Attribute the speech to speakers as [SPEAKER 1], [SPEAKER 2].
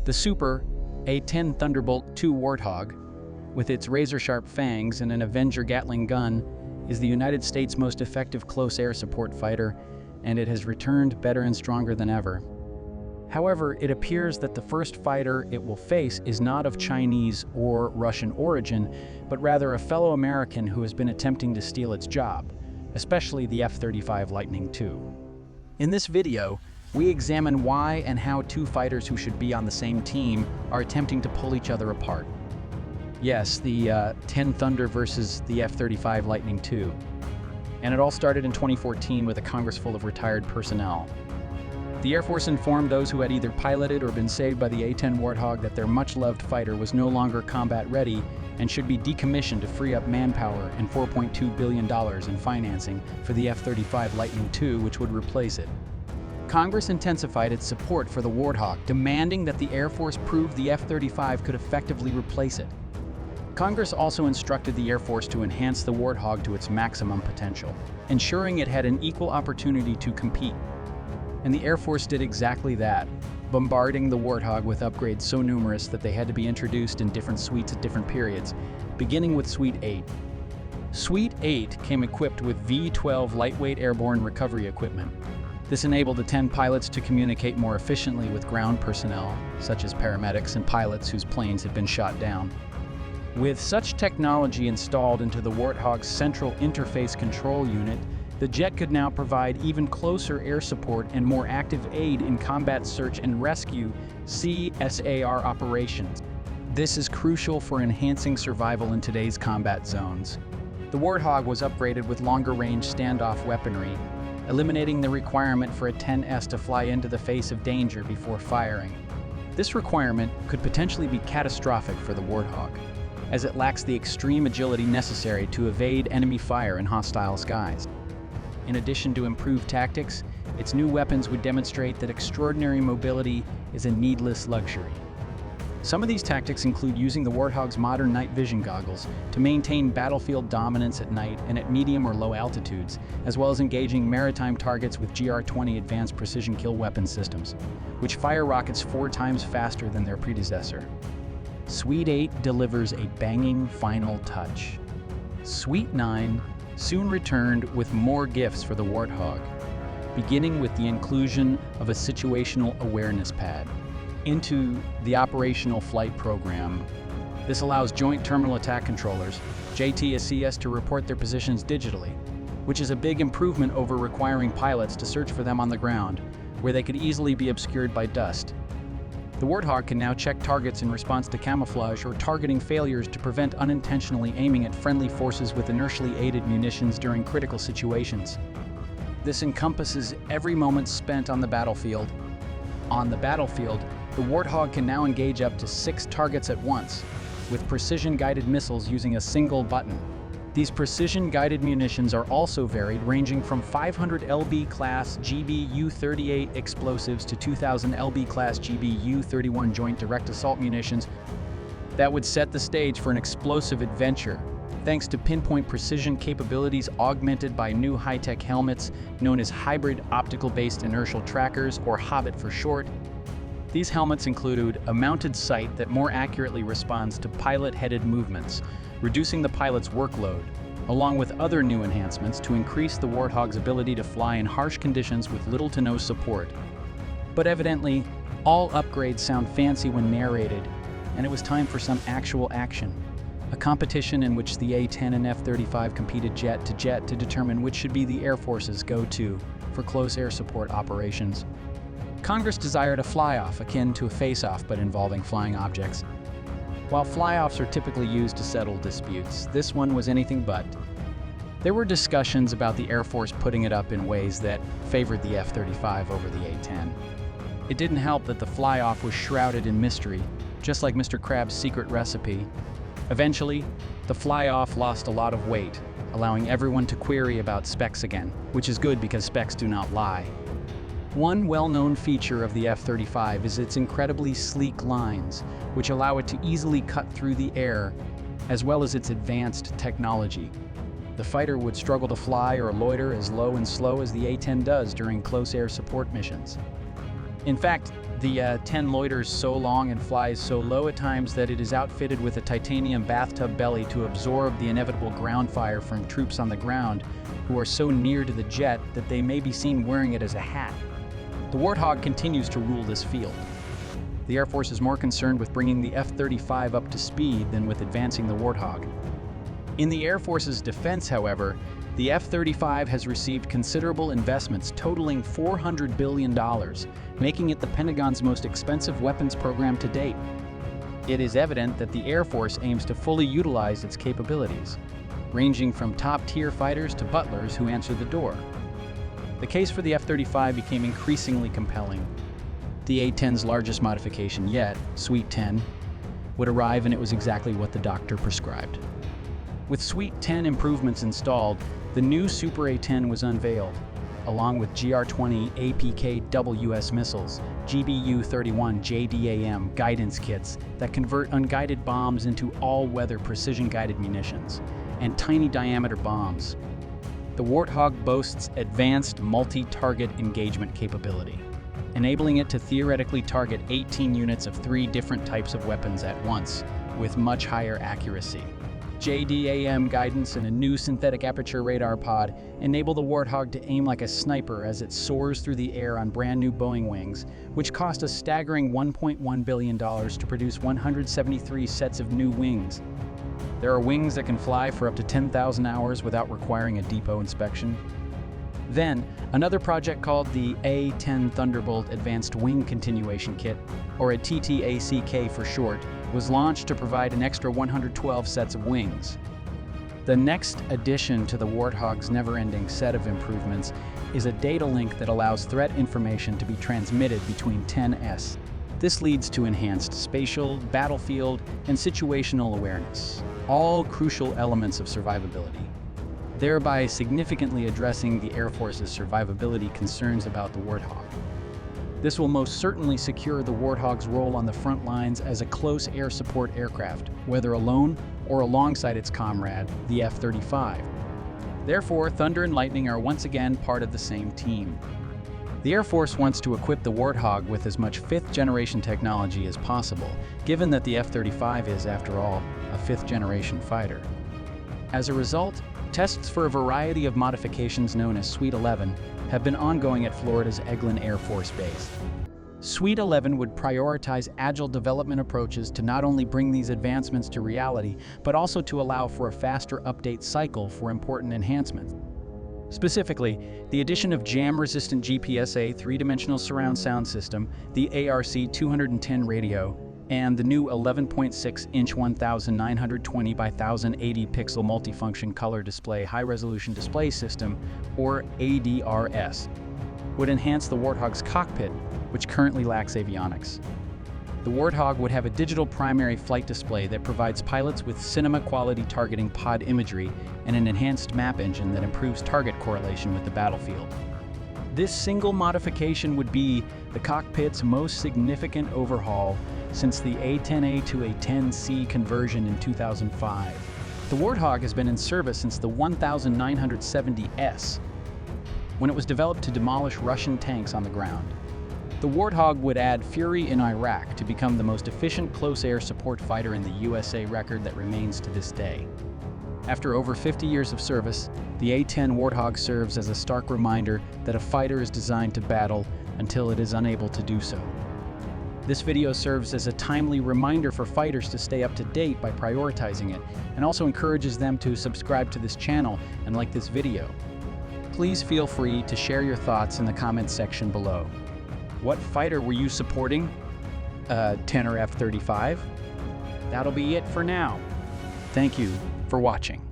[SPEAKER 1] The Super A-10 Thunderbolt II Warthog, with its razor-sharp fangs and an Avenger Gatling gun, is the United States' most effective close air support fighter, and it has returned better and stronger than ever. However, it appears that the first fighter it will face is not of Chinese or Russian origin, but rather a fellow American who has been attempting to steal its job, especially the F-35 Lightning II. In this video, we examine why and how two fighters who should be on the same team are attempting to pull each other apart. Yes, the 10 Thunder versus the F-35 Lightning II. And it all started in 2014 with a Congress full of retired personnel. The Air Force informed those who had either piloted or been saved by the A-10 Warthog that their much-loved fighter was no longer combat-ready and should be decommissioned to free up manpower and $4.2 billion in financing for the F-35 Lightning II, which would replace it. Congress intensified its support for the Warthog, demanding that the Air Force prove the F-35 could effectively replace it. Congress also instructed the Air Force to enhance the Warthog to its maximum potential, ensuring it had an equal opportunity to compete. And the Air Force did exactly that, bombarding the Warthog with upgrades so numerous that they had to be introduced in different suites at different periods, beginning with Suite 8. Suite 8 came equipped with V-12 lightweight airborne recovery equipment. This enabled the 10 pilots to communicate more efficiently with ground personnel, such as paramedics and pilots whose planes had been shot down. With such technology installed into the Warthog's central interface control unit, the jet could now provide even closer air support and more active aid in combat search and rescue (CSAR) operations. This is crucial for enhancing survival in today's combat zones. The Warthog was upgraded with longer-range standoff weaponry, eliminating the requirement for a 10S to fly into the face of danger before firing. This requirement could potentially be catastrophic for the Warthog, as it lacks the extreme agility necessary to evade enemy fire in hostile skies. In addition to improved tactics, its new weapons would demonstrate that extraordinary mobility is a needless luxury. Some of these tactics include using the Warthog's modern night vision goggles to maintain battlefield dominance at night and at medium or low altitudes, as well as engaging maritime targets with GR-20 advanced precision kill weapon systems, which fire rockets 4 times faster than their predecessor. Suite 8 delivers a banging final touch. Suite 9 soon returned with more gifts for the Warthog, beginning with the inclusion of a situational awareness pad into the operational flight program. This allows Joint Terminal Attack Controllers, JTSCS, to report their positions digitally, which is a big improvement over requiring pilots to search for them on the ground, where they could easily be obscured by dust. The Warthog can now check targets in response to camouflage or targeting failures to prevent unintentionally aiming at friendly forces with inertially aided munitions during critical situations. This encompasses every moment spent on the battlefield. On the battlefield, the Warthog can now engage up to 6 targets at once, with precision-guided missiles using a single button. These precision-guided munitions are also varied, ranging from 500 lb class GBU-38 explosives to 2000 lb class GBU-31 joint direct assault munitions that would set the stage for an explosive adventure, thanks to pinpoint precision capabilities augmented by new high-tech helmets known as Hybrid Optical-Based Inertial Trackers, or HOBIT for short. These helmets include a mounted sight that more accurately responds to pilot-headed movements, reducing the pilot's workload, along with other new enhancements to increase the Warthog's ability to fly in harsh conditions with little to no support. But evidently, all upgrades sound fancy when narrated, and it was time for some actual action. A competition in which the A-10 and F-35 competed jet to determine which should be the Air Force's go-to for close air support operations. Congress desired a fly-off akin to a face-off but involving flying objects. While fly-offs are typically used to settle disputes, this one was anything but. There were discussions about the Air Force putting it up in ways that favored the F-35 over the A-10. It didn't help that the fly-off was shrouded in mystery, just like Mr. Crab's secret recipe. Eventually, the fly-off lost a lot of weight, allowing everyone to query about specs again, which is good because specs do not lie. One well-known feature of the F-35 is its incredibly sleek lines, which allow it to easily cut through the air, as well as its advanced technology. The fighter would struggle to fly or loiter as low and slow as the A-10 does during close air support missions. In fact, The A-10 loiters so long and flies so low at times that it is outfitted with a titanium bathtub belly to absorb the inevitable ground fire from troops on the ground who are so near to the jet that they may be seen wearing it as a hat. The Warthog continues to rule this field. The Air Force is more concerned with bringing the F-35 up to speed than with advancing the Warthog. In the Air Force's defense, however, the F-35 has received considerable investments totaling $400 billion, making it the Pentagon's most expensive weapons program to date. It is evident that the Air Force aims to fully utilize its capabilities, ranging from top-tier fighters to butlers who answer the door. The case for the F-35 became increasingly compelling. The A-10's largest modification yet, Suite 10, would arrive, and it was exactly what the doctor prescribed. With Suite 10 improvements installed, the new Super A-10 was unveiled, along with GR-20 APKWS missiles, GBU-31 JDAM guidance kits that convert unguided bombs into all-weather precision-guided munitions, and tiny diameter bombs. The Warthog boasts advanced multi-target engagement capability, enabling it to theoretically target 18 units of 3 different types of weapons at once, with much higher accuracy. JDAM guidance and a new synthetic aperture radar pod enable the Warthog to aim like a sniper as it soars through the air on brand new Boeing wings, which cost a staggering $1.1 billion to produce 173 sets of new wings. There are wings that can fly for up to 10,000 hours without requiring a depot inspection. Then, another project called the A-10 Thunderbolt Advanced Wing Continuation Kit, or a TTACK for short, was launched to provide an extra 112 sets of wings. The next addition to the Warthog's never-ending set of improvements is a data link that allows threat information to be transmitted between 10s. This leads to enhanced spatial, battlefield, and situational awareness, all crucial elements of survivability, thereby significantly addressing the Air Force's survivability concerns about the Warthog. This will most certainly secure the Warthog's role on the front lines as a close air support aircraft, whether alone or alongside its comrade, the F-35. Therefore, Thunder and Lightning are once again part of the same team. The Air Force wants to equip the Warthog with as much fifth-generation technology as possible, given that the F-35 is, after all, a fifth-generation fighter. As a result, tests for a variety of modifications known as Suite 11 have been ongoing at Florida's Eglin Air Force Base. Suite 11 would prioritize agile development approaches to not only bring these advancements to reality, but also to allow for a faster update cycle for important enhancements. Specifically, the addition of jam-resistant GPSA 3-dimensional surround sound system, the ARC-210 radio, and the new 11.6-inch 1920 by 1080 pixel multifunction color display high-resolution display system, or ADRS, would enhance the Warthog's cockpit, which currently lacks avionics. The Warthog would have a digital primary flight display that provides pilots with cinema-quality targeting pod imagery and an enhanced map engine that improves target correlation with the battlefield. This single modification would be the cockpit's most significant overhaul since the A-10A to A-10C conversion in 2005. The Warthog has been in service since the 1970s, when it was developed to demolish Russian tanks on the ground. The Warthog would add fury in Iraq to become the most efficient close air support fighter in the USA, record that remains to this day. After over 50 years of service, the A-10 Warthog serves as a stark reminder that a fighter is designed to battle until it is unable to do so. This video serves as a timely reminder for fighters to stay up to date by prioritizing it, and also encourages them to subscribe to this channel and like this video. Please feel free to share your thoughts in the comments section below. What fighter were you supporting? A-10 or F-35? That'll be it for now. Thank you for watching.